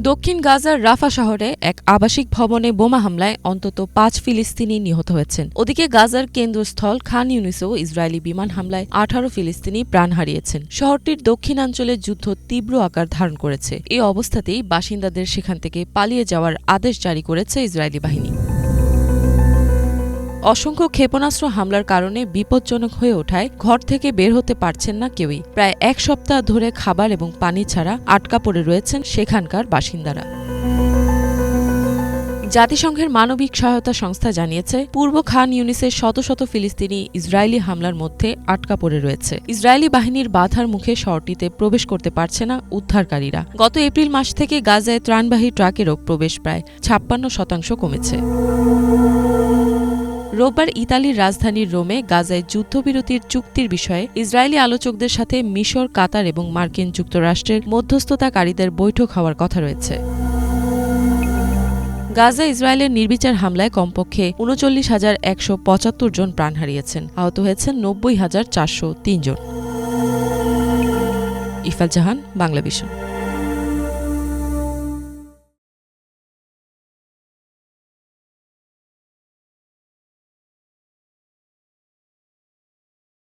দক্ষিণ গাজার রাফা শহরে এক আবাসিক ভবনে বোমা হামলায় অন্তত ৫ ফিলিস্তিনি নিহত হয়েছেন। ওদিকে গাজার কেন্দ্রস্থল খান ইউনিসেও ইসরায়েলি বিমান হামলায় ১৮ ফিলিস্তিনি প্রাণ হারিয়েছেন। শহরটির দক্ষিণাঞ্চলে যুদ্ধ তীব্র আকার ধারণ করেছে। এই অবস্থাতেই বাসিন্দাদের সেখান থেকে পালিয়ে যাওয়ার আদেশ জারি করেছে ইসরায়েলি বাহিনী। অসংখ্য ক্ষেপণাস্ত্র হামলার কারণে বিপজ্জনক হয়ে ওঠায় ঘর থেকে বের হতে পারছেন না কেউই। প্রায় এক সপ্তাহ ধরে খাবার এবং পানি ছাড়া আটকা পড়ে রয়েছেন সেখানকার বাসিন্দারা। জাতিসংঘের মানবিক সহায়তা সংস্থা জানিয়েছে, পূর্ব খান ইউনিসের শত শত ফিলিস্তিনি ইসরায়েলি হামলার মধ্যে আটকা পড়ে রয়েছে। ইসরায়েলি বাহিনীর বাধার মুখে শহরটিতে প্রবেশ করতে পারছে না উদ্ধারকারীরা। গত এপ্রিল মাস থেকে গাজায় ত্রাণবাহী ট্রাকেরও প্রবেশ প্রায় ৫৬% কমেছে। রোববার ইতালির রাজধানী রোমে গাজায় যুদ্ধবিরতির চুক্তির বিষয়ে ইসরায়েলি আলোচকদের সাথে মিশর, কাতার এবং মার্কিন যুক্তরাষ্ট্রের মধ্যস্থতাকারীদের বৈঠক হওয়ার কথা রয়েছে। গাজা ইসরায়েলের নির্বিচার হামলায় কমপক্ষে ৩৯,১৭৫ জন প্রাণ হারিয়েছেন, আহত হয়েছেন ৯০,৪০৩ জন। ইফাল জাহান, বাংলা ভিশন।